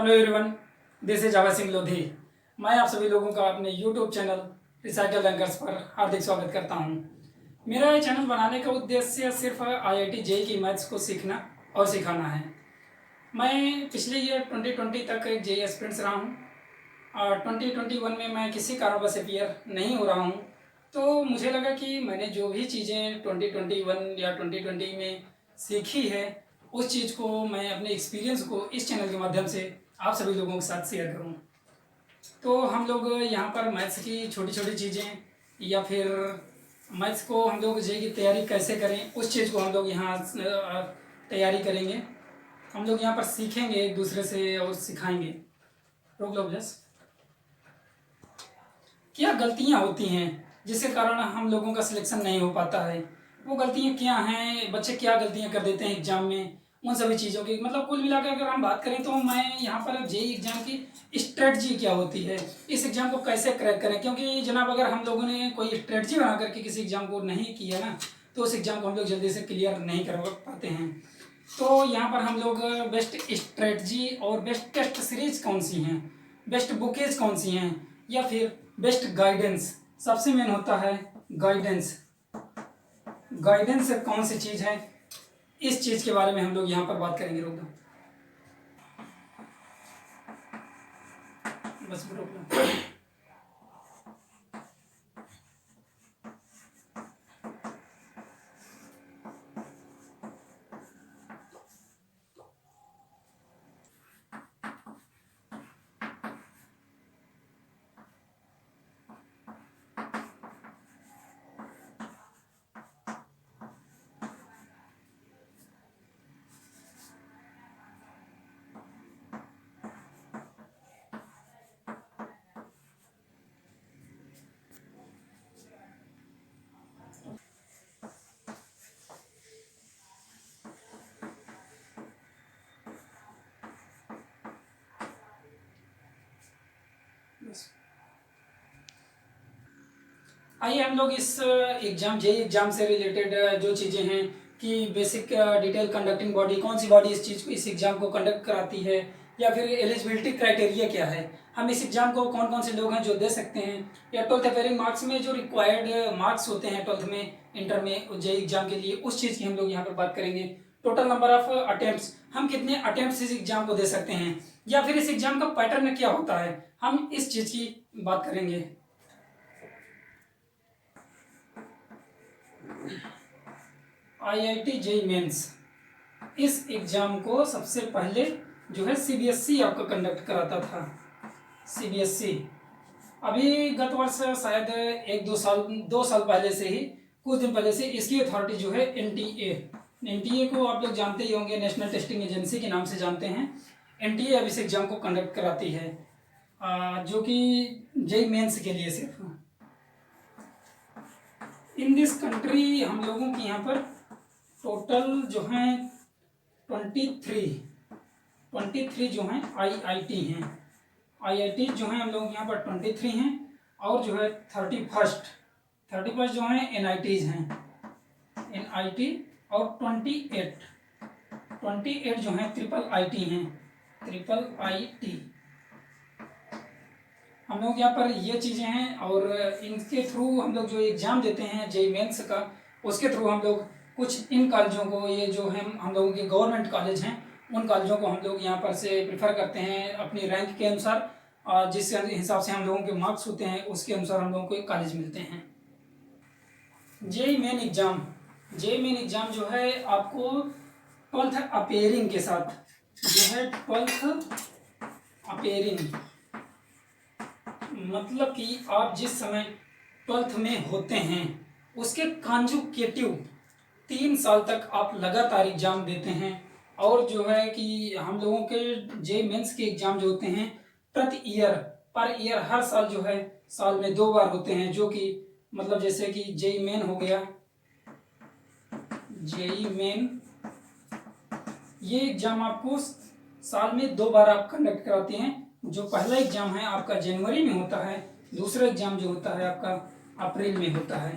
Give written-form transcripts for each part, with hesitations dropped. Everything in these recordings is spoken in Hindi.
Hello everyone, this is Abhay Singh Lodhi. मैं आप सभी लोगों का अपने यूट्यूब चैनल रिसाइकल रैंकर्स पर हार्दिक स्वागत करता हूं। मेरा ये चैनल बनाने का उद्देश्य सिर्फ आईआईटी जेईई की मैथ्स को सीखना और सिखाना है। मैं पिछले ईयर 2020 तक एक जेईई एस्पिरेंट्स रहा हूं और 2021 में मैं किसी कारणवश अपीयर नहीं हो रहा हूं। तो मुझे लगा कि मैंने जो भी चीज़ें 2021 या 2020 में सीखी है उस चीज़ को मैं अपने एक्सपीरियंस को इस चैनल के माध्यम से आप सभी लोगों के साथ शेयर करूं। तो हम लोग यहाँ पर मैथ्स की छोटी छोटी चीज़ें या फिर मैथ्स को हम लोग जेईई की तैयारी कैसे करें उस चीज़ को हम लोग यहाँ तैयारी करेंगे। हम लोग यहाँ पर सीखेंगे एक दूसरे से और सिखाएंगे। रोक लो बस। क्या गलतियाँ होती हैं जिसके कारण हम लोगों का सिलेक्शन नहीं हो पाता है, वो गलतियाँ क्या हैं, बच्चे क्या गलतियाँ कर देते हैं एग्जाम में, उन सभी चीज़ों की मतलब कुल मिलाकर अगर हम बात करें तो मैं यहाँ पर जेईई एग्जाम की स्ट्रेटजी क्या होती है, इस एग्जाम को कैसे क्रैक करें। क्योंकि जनाब अगर हम लोगों ने कोई स्ट्रेटजी बना करके किसी एग्जाम को नहीं किया ना तो उस एग्जाम को हम लोग जल्दी से क्लियर नहीं कर पाते हैं। तो यहाँ पर हम लोग बेस्ट स्ट्रेटजी और बेस्ट टेस्ट सीरीज कौन सी हैं, बेस्ट बुकेज कौन सी हैं, या फिर बेस्ट गाइडेंस, सबसे मेन होता है गाइडेंस। गाइडेंस कौन सी चीज़ है, इस चीज़ के बारे में हम लोग यहाँ पर बात करेंगे। रोक दो बस, रोक लो। आइए हम लोग इस एग्जाम जेईई एग्जाम से रिलेटेड जो चीज़ें हैं कि बेसिक डिटेल कंडक्टिंग बॉडी, कौन सी बॉडी इस चीज़ को इस एग्जाम को कंडक्ट कराती है, या फिर एलिजिबिलिटी क्राइटेरिया क्या है, हम इस एग्जाम को कौन कौन से लोग हैं जो दे सकते हैं, या 12th अपेयरिंग मार्क्स में जो रिक्वायर्ड मार्क्स होते हैं 12th में इंटर में जेईई एग्जाम के लिए, उस चीज़ की हम लोग यहाँ पर बात करेंगे। टोटल नंबर ऑफ अटेम्प्ट्स, हम कितने अटेम्प्ट्स इस एग्जाम को दे सकते हैं, या फिर इस एग्जाम का पैटर्न क्या होता है, हम इस चीज़ की बात करेंगे। आईआईटी जेईई मेंस, इस एग्जाम को सबसे पहले जो है सीबीएसई आपका कंडक्ट कराता था। सीबीएसई अभी गत वर्ष शायद एक दो साल पहले से ही, कुछ दिन पहले से इसकी अथॉरिटी जो है एनटीए को आप लोग जानते ही होंगे, नेशनल टेस्टिंग एजेंसी के नाम से जानते हैं। एनटीए अब इस एग्जाम को कंडक्ट कराती है जो कि जेईई मेंस के लिए सिर्फ। इन दिस कंट्री हम लोगों की यहाँ पर टोटल जो हैं 23 जो हैं आईआईटी हैं। आईआईटी जो हैं हम लोग यहाँ पर 23 हैं, और जो है 31 जो हैं एनआईटीज हैं, एनआईटी, और 28 जो हैं ट्रिपल आईटी हैं, ट्रिपल आईटी। हम लोग यहाँ पर ये चीज़ें हैं, और इनके थ्रू हम लोग जो एग्ज़ाम देते हैं जेईई मेंस का, उसके थ्रू हम लोग कुछ इन कॉलेजों को, ये जो हम लोगों के गवर्नमेंट कॉलेज हैं, उन कॉलेजों को हम लोग यहाँ पर से प्रेफर करते हैं अपनी रैंक के अनुसार, और जिस हिसाब से हम लोगों के मार्क्स होते हैं उसके अनुसार हम लोगों को कॉलेज मिलते हैं। जेईई मेन एग्ज़ाम जो है आपको 12th अपेयरिंग के साथ जो है 12th अपेयरिंग, मतलब कि आप जिस समय 12th में होते हैं उसके कॉन्जुकेटिव 3 साल तक आप लगातार एग्जाम देते हैं। और जो है कि हम लोगों के जेईई मेंस के एग्जाम जो होते हैं पर ईयर हर साल जो है साल में 2 बार होते हैं, जो कि मतलब जैसे कि जेईई मेन हो गया, जेईई मेन, ये एग्जाम आपको साल में 2 बार आप कंडक्ट कराते हैं। जो पहला एग्जाम है आपका जनवरी में होता है, दूसरा एग्जाम जो होता है आपका अप्रैल में होता है।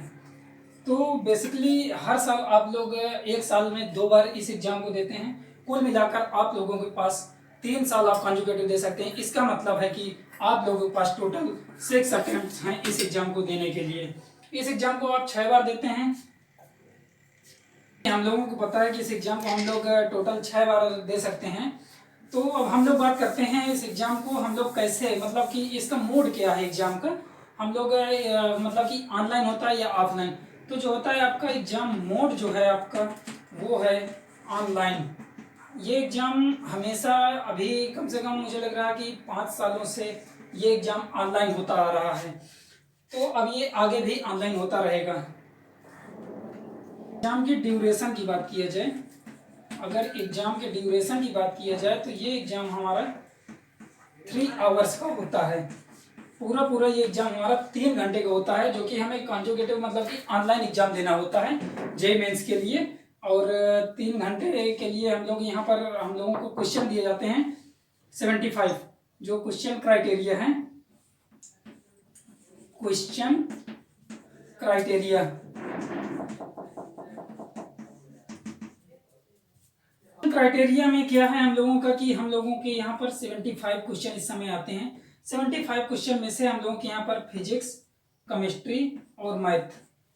तो बेसिकली हर साल आप लोग एक साल में 2 बार इस एग्जाम को देते हैं। कुल मिलाकर आप लोगों के पास 3 साल आप कॉन्जुगेटिव दे सकते हैं। इसका मतलब है कि आप लोगों के पास टोटल 6 अटेम्प्ट हैं इस एग्जाम को देने के लिए। इस एग्जाम को आप 6 बार देते हैं। हम लोगों को पता है कि इस एग्जाम को हम लोग टोटल 6 बार दे सकते हैं। तो अब हम लोग बात करते हैं इस एग्जाम को हम लोग कैसे, मतलब कि इसका मोड क्या है एग्जाम का। हम लोग मतलब कि ऑनलाइन होता है या ऑफलाइन। तो जो होता है आपका एग्जाम मोड जो है आपका वो है ऑनलाइन। ये एग्जाम हमेशा अभी कम से कम मुझे लग रहा है कि 5 सालों से ये एग्जाम ऑनलाइन होता आ रहा है। तो अब ये आगे भी ऑनलाइन होता रहेगा। एग्जाम की ड्यूरेशन की बात किया जाए, अगर एग्जाम के ड्यूरेशन की बात किया जाए तो ये एग्जाम हमारा 3 आवर्स का होता है। पूरा ये एग्जाम हमारा 3 घंटे का होता है, जो कि हमें कॉन्जुगेटिव मतलब कि ऑनलाइन एग्जाम देना होता है जेईई मेंस के लिए। और 3 घंटे के लिए हम लोग यहाँ पर हम लोगों को क्वेश्चन दिए जाते हैं 75, जो क्वेश्चन क्राइटेरिया है। क्वेश्चन क्राइटेरिया में क्या है हम लोगों का कि हम लोगों के यहाँ पर 75 क्वेश्चन इस समय आते हैं। 75 क्वेश्चन में से हम लोगों के यहाँ पर फिजिक्स, केमिस्ट्री और मैथ,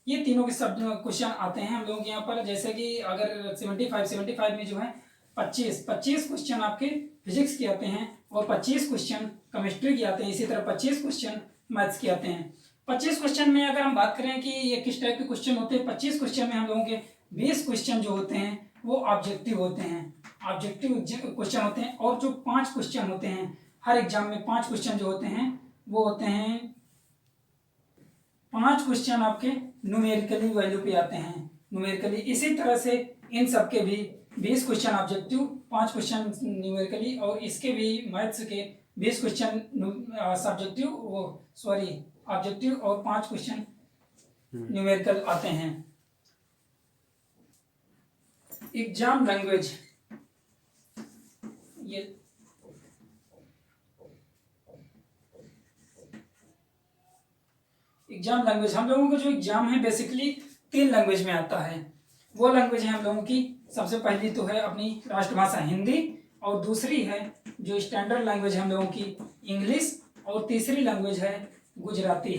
ये तीनों के सब क्वेश्चन आते हैं हम लोगों के यहाँ पर। जैसे कि अगर 75 में जो है 25 क्वेश्चन आपके फिजिक्स के आते हैं और 25 क्वेश्चन केमिस्ट्री के आते हैं। इसी तरह 25 क्वेश्चन मैथ्स के आते हैं। 25 क्वेश्चन में अगर हम बात करें कि ये किस टाइप के क्वेश्चन होते हैं, 25 क्वेश्चन में हम लोगों के 20 क्वेश्चन जो होते हैं वो ऑब्जेक्टिव होते हैं, ऑब्जेक्टिव क्वेश्चन होते हैं। और जो 5 क्वेश्चन होते हैं हर एग्जाम में, 5 क्वेश्चन जो होते हैं वो होते हैं 5 क्वेश्चन आपके न्यूमेरिकली वैल्यू पे आते हैं, न्यूमेरिकली। इसी तरह से इन सब के भी 20 क्वेश्चन ऑब्जेक्टिव, 5 क्वेश्चन न्यूमेरिकली, और इसके भी मैथ्स के 20 क्वेश्चन सब्जेक्टिव, वो सॉरी ऑब्जेक्टिव, और 5 क्वेश्चन न्यूमेरिकल आते हैं। एग्जाम लैंग्वेज, ये एग्जाम लैंग्वेज हम लोगों का जो एग्जाम है बेसिकली 3 लैंग्वेज में आता है। वो लैंग्वेज है हम लोगों की, सबसे पहली तो है अपनी राष्ट्रभाषा हिंदी, और दूसरी है जो स्टैंडर्ड लैंग्वेज है हम लोगों की इंग्लिश, और तीसरी लैंग्वेज है गुजराती।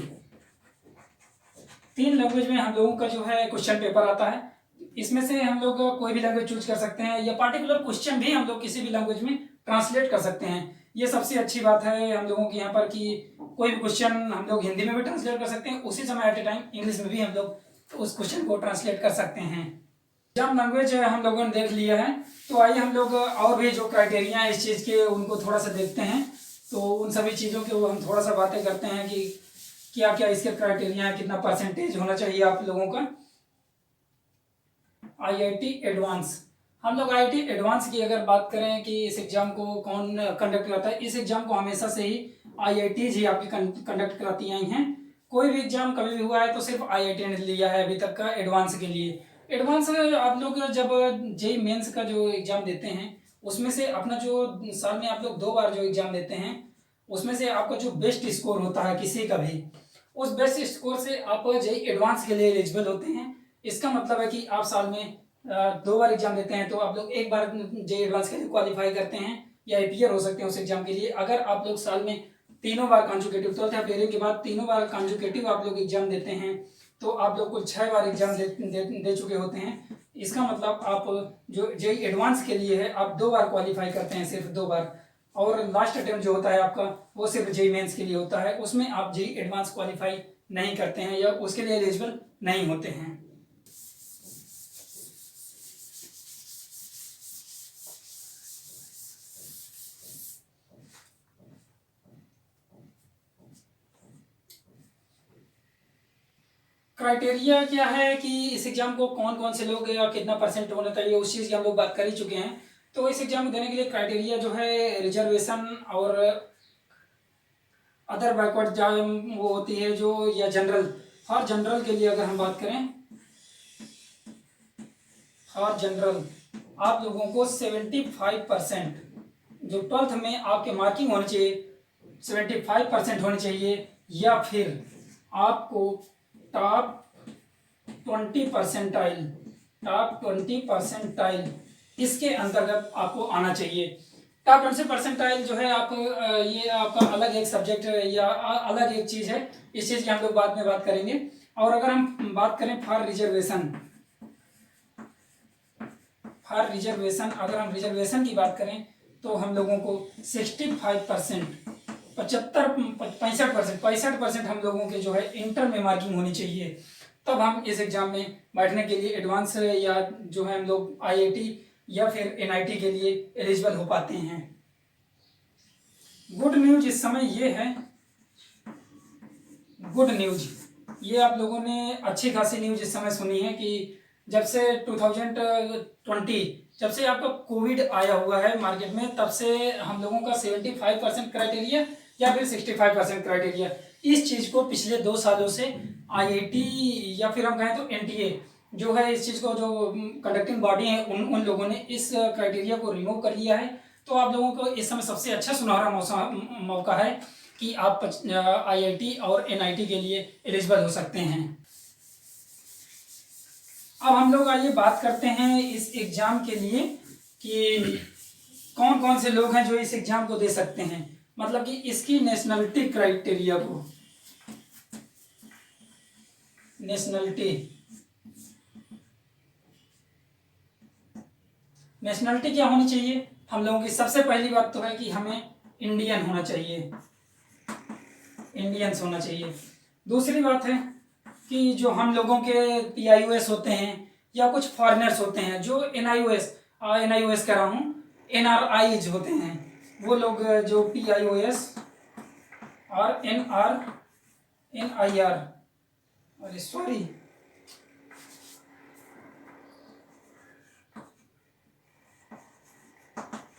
3 लैंग्वेज में हम लोगों का जो है क्वेश्चन पेपर आता है। इसमें से हम लोग कोई भी लैंग्वेज चूज कर सकते हैं, या पार्टिकुलर क्वेश्चन भी हम लोग किसी भी लैंग्वेज में ट्रांसलेट कर सकते हैं। ये सबसे अच्छी बात है हम लोगों के यहाँ पर कि कोई भी क्वेश्चन हम लोग हिंदी में भी ट्रांसलेट कर सकते हैं, उसी समय एट ए टाइम इंग्लिश में भी हम लोग उस क्वेश्चन को ट्रांसलेट कर सकते हैं। एग्जाम लैंग्वेज हम लोगों ने देख लिया है, तो आइए हम लोग और भी जो क्राइटेरिया है इस चीज़ के उनको थोड़ा सा देखते हैं। तो उन सभी चीज़ों के हम थोड़ा सा बातें करते हैं कि क्या क्या इसके क्राइटेरिया है, कितना परसेंटेज होना चाहिए आप लोगों का। IIT एडवांस, हम लोग IIT एडवांस की अगर बात करें कि इस एग्जाम को कौन कंडक्ट करता है, इस एग्जाम को हमेशा से ही IITs ही आपकी कंडक्ट कराती आई हैं। कोई भी एग्जाम कभी भी हुआ है तो सिर्फ IIT ने लिया है अभी तक का एडवांस के लिए। एडवांस आप लोग जब जेईई मेंस का जो एग्जाम देते हैं उसमें से अपना जो साल में आप लोग 2 बार जो एग्जाम देते हैं उसमें से आपका जो बेस्ट स्कोर होता है किसी का भी, उस बेस्ट स्कोर से आप जेईई एडवांस के लिए एलिजिबल होते हैं। इसका मतलब है कि आप साल में 2 बार एग्जाम देते हैं तो आप लोग 1 बार जेईई एडवांस के लिए क्वालिफाई करते हैं या अपीयर हो सकते हैं उस एग्जाम के लिए। अगर आप लोग साल में 3 बार कॉन्जुगेटिव 12th अपीयरिंग के बाद 3 बार कॉन्जुगेटिव आप लोग एग्जाम देते हैं तो आप लोग कुल 6 बार एग्जाम दे चुके होते हैं। इसका मतलब आप जो जेईई एडवांस के लिए है आप 2 बार क्वालिफाई करते हैं, सिर्फ 2 बार। और लास्ट अटेम्प्ट जो होता है आपका वो सिर्फ जेईई मेंस के लिए होता है, उसमें आप जेईई एडवांस क्वालिफाई नहीं करते हैं या उसके लिए एलिजिबल नहीं होते हैं। क्राइटेरिया क्या है कि इस एग्जाम को कौन कौन से लोग या कितना परसेंट होना चाहिए उस चीज़ की हम लोग बात कर ही चुके हैं। तो इस एग्जाम को देने के लिए क्राइटेरिया जो है रिजर्वेशन और अदर बैकवर्ड जो वो होती है जो, या जनरल, फॉर जनरल के लिए अगर हम बात करें, फॉर जनरल आप लोगों को 75% जो 12th में आपके मार्किंग होनी चाहिए 75% होनी चाहिए, या फिर आपको टॉप 20 परसेंटाइल इसके अंतर्गत आपको आना चाहिए। टॉप 20 परसेंटाइल जो है आप ये आपका अलग एक सब्जेक्ट या अलग एक चीज़ है, इस चीज़ की हम लोग बाद में बात करेंगे। और अगर हम बात करें फॉर रिजर्वेशन, अगर हम रिजर्वेशन की बात करें तो हम लोगों को 65%, 65% हम लोगों के जो है इंटर में मार्किंग होनी चाहिए, तब हम इस एग्ज़ाम में बैठने के लिए एडवांस या जो है हम लोग आईआईटी या फिर एनआईटी के लिए एलिजिबल हो पाते हैं। गुड न्यूज इस समय ये है, गुड न्यूज ये आप लोगों ने अच्छी खासी न्यूज इस समय सुनी है कि जब से 2020 जब से आपका कोविड आया हुआ है मार्केट में, तब से हम लोगों का 75% क्राइटेरिया या फिर 65% क्राइटेरिया, इस चीज़ को पिछले 2 सालों से आईआईटी या फिर हम कहें तो एनटीए जो है, इस चीज़ को जो कंडक्टिंग बॉडी है उन लोगों ने इस क्राइटेरिया को रिमूव कर लिया है। तो आप लोगों को इस समय सबसे अच्छा सुनहरा मौका है कि आप आईआईटी और एनआईटी के लिए एलिजिबल हो सकते हैं। अब हम लोग आइए बात करते हैं इस एग्ज़ाम के लिए कि कौन कौन से लोग हैं जो इस एग्ज़ाम को दे सकते हैं, मतलब कि इसकी नेशनलिटी क्राइटेरिया को, नेशनलिटी क्या होनी चाहिए। हम लोगों की सबसे पहली बात तो है कि हमें इंडियन होना चाहिए, इंडियंस होना चाहिए। दूसरी बात है कि जो हम लोगों के पीआईओएस होते हैं या कुछ फॉरेनर्स होते हैं जो एनआईओएस कह रहा हूँ, एनआरआईज होते हैं, वो लोग जो पीआईओएस और एनआईआर, अरे सॉरी,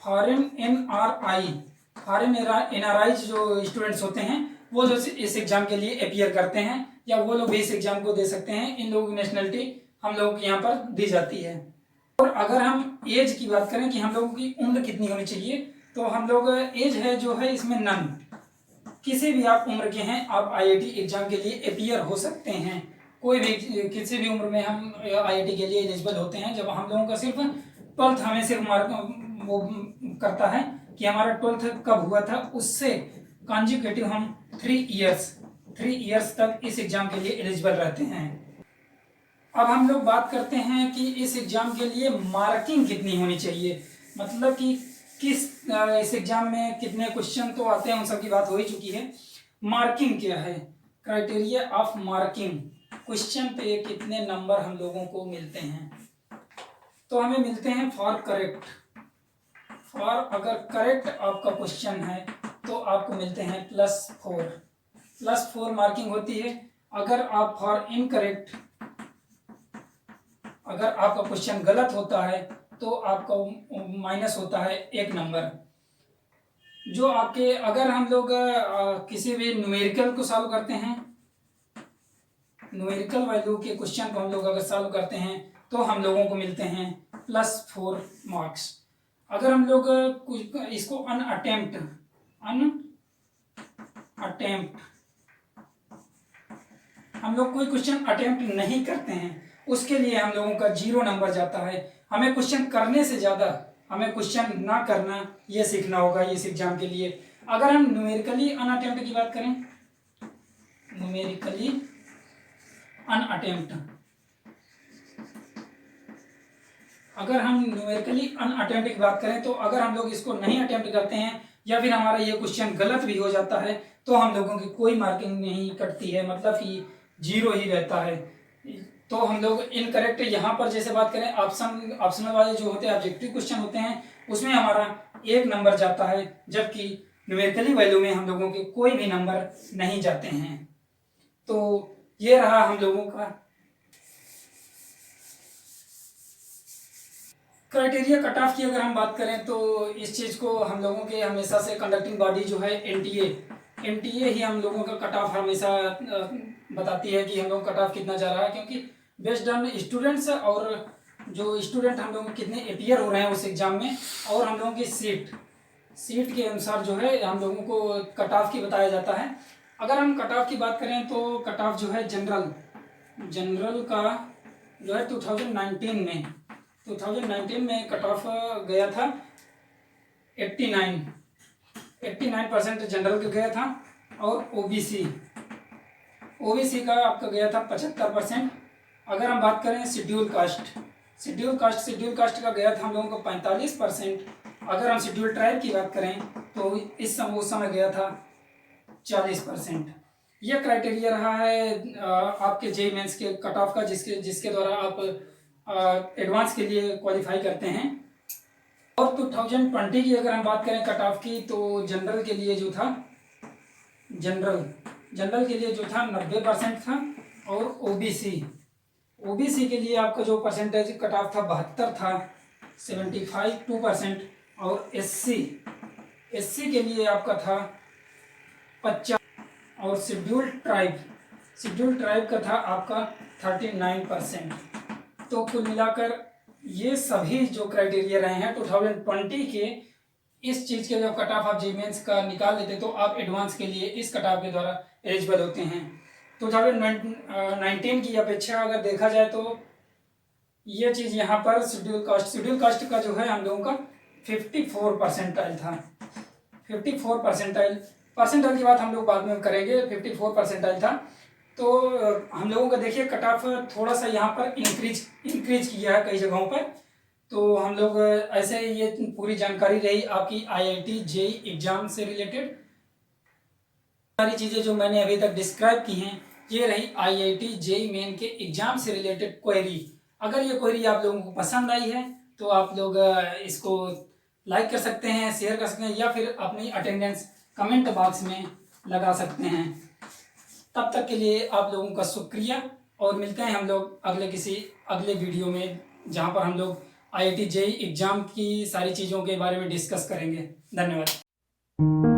फॉरेन एनआरआई जो स्टूडेंट्स होते हैं वो जो इस एग्जाम के लिए अपियर करते हैं या वो लोग भी इस एग्जाम को दे सकते हैं। इन लोगों की नेशनलिटी हम लोगों के यहाँ पर दी जाती है। और अगर हम एज की बात करें कि हम लोगों की उम्र कितनी होनी चाहिए, तो हम लोग एज है जो है इसमें नन, किसी भी आप उम्र के हैं आप आईआईटी एग्जाम के लिए अपियर हो सकते हैं। कोई भी किसी भी उम्र में हम आईआईटी के लिए एलिजिबल होते हैं। जब हम लोगों का सिर्फ 12th हमें सिर्फ मार्क वो करता है कि हमारा 12th कब हुआ था, उससे कॉन्जिक्यूटिव हम 3 इयर्स तक इस एग्जाम के लिए एलिजिबल रहते हैं। अब हम लोग बात करते हैं कि इस एग्जाम के लिए मार्किंग कितनी होनी चाहिए, मतलब कि किस इस एग्जाम में कितने क्वेश्चन तो आते हैं, उन सब की बात हो ही चुकी है। मार्किंग क्या है, क्राइटेरिया ऑफ मार्किंग, क्वेश्चन पे कितने नंबर हम लोगों को मिलते हैं। तो हमें मिलते हैं अगर करेक्ट आपका क्वेश्चन है तो आपको मिलते हैं +4 मार्किंग होती है। अगर आप अगर आपका क्वेश्चन गलत होता है तो आपका माइनस होता है 1 नंबर। जो आपके अगर हम लोग किसी भी न्यूमेरिकल को सॉल्व करते हैं, न्यूमेरिकल वैल्यू के क्वेश्चन को हम लोग अगर सॉल्व करते हैं तो हम लोगों को मिलते हैं +4 मार्क्स। अगर हम लोग इसको अनअटेम्प्ट हम लोग कोई क्वेश्चन अटेम्प्ट नहीं करते हैं, उसके लिए हम लोगों का 0 नंबर जाता है। हमें क्वेश्चन करने से ज़्यादा हमें क्वेश्चन ना करना ये सीखना होगा इस एग्जाम के लिए। अगर हम न्यूमेरिकली अनअटेम्प्ट की बात करें, न्यूमेरिकली अनअटेम्प्ट, अगर हम न्यूमेरिकली अनअटेम्प्ट की बात करें तो अगर हम लोग इसको नहीं अटेम्प्ट करते हैं या फिर हमारा ये क्वेश्चन गलत भी हो जाता है तो हम लोगों की कोई मार्किंग नहीं कटती है, मतलब कि 0 ही रहता है। तो हम लोग इनकरेक्ट यहाँ पर जैसे बात करें ऑप्शनल वाले जो होते हैं ऑब्जेक्टिव क्वेश्चन होते हैं, उसमें हमारा 1 नंबर जाता है, जबकि न्यूमेरिकली वैल्यू में हम लोगों के कोई भी नंबर नहीं जाते हैं। तो ये रहा हम लोगों का क्राइटेरिया कट ऑफ की। अगर हम बात करें तो इस चीज़ को हम लोगों के हमेशा से कंडक्टिंग बॉडी जो है एनटीए ही हम लोगों का कट ऑफ हमेशा बताती है कि हम लोग कट ऑफ कितना जा रहा है, क्योंकि बेस्ड ऑन स्टूडेंट्स और जो स्टूडेंट हम लोग कितने अपियर हो रहे हैं उस एग्ज़ाम में और हम लोगों की सीट के अनुसार जो है हम लोगों को कट ऑफ की बताया जाता है। अगर हम कट ऑफ की बात करें तो कट ऑफ जो है जनरल का जो है 2019 में कट ऑफ गया था 89% जनरल का गया था। और ओबीसी का आपका गया था 75%। अगर हम बात करें शेड्यूल कास्ट का गया था हम लोगों को 45%। अगर हम शेड्यूल ट्राइब की बात करें तो उस समय गया था 40%। यह क्राइटेरिया रहा है आपके जेईई मेंस के कट ऑफ का, जिसके द्वारा आप एडवांस के लिए क्वालिफाई करते हैं। और 2020 की अगर हम बात करें कट ऑफ की, तो जनरल के लिए जो था 90% था। और ओबीसी के लिए आपका जो परसेंटेज कट ऑफ था 72 था, 2%। और एससी के लिए आपका था 50। और शेड्यूल ट्राइब का था आपका 39%। तो कुल मिलाकर ये सभी जो क्राइटेरिया रहे हैं 2020 के, इस चीज़ के जब कट ऑफ आप जेईई मेंस का निकाल लेते तो आप एडवांस के लिए इस कट ऑफ के द्वारा एलिजिबल होते हैं। 2019 की अपेक्षा अगर देखा जाए तो ये चीज़ यहाँ पर शेड्यूल कास्ट का जो है हम लोगों का 54 परसेंटाइल था। 54 परसेंटाइल की बात हम लोग बाद में करेंगे। 54 परसेंटाइल था। तो हम लोगों का देखिए कट ऑफ थोड़ा सा यहाँ पर इंक्रीज किया है कई जगहों पर। तो हम लोग ऐसे ये पूरी जानकारी रही आपकी आईआईटी जेईई एग्जाम से रिलेटेड। सारी चीज़ें जो मैंने अभी तक डिस्क्राइब की हैं ये रही आईआईटी जेईई मेन के एग्जाम से रिलेटेड क्वेरी। अगर ये क्वेरी आप लोगों को पसंद आई है तो आप लोग इसको लाइक कर सकते हैं, शेयर कर सकते हैं, या फिर अपनी अटेंडेंस कमेंट बॉक्स में लगा सकते हैं। तब तक के लिए आप लोगों का शुक्रिया, और मिलते हैं हम लोग अगले वीडियो में, जहां पर हम लोग आईआईटी जेईई एग्जाम की सारी चीज़ों के बारे में डिस्कस करेंगे। धन्यवाद।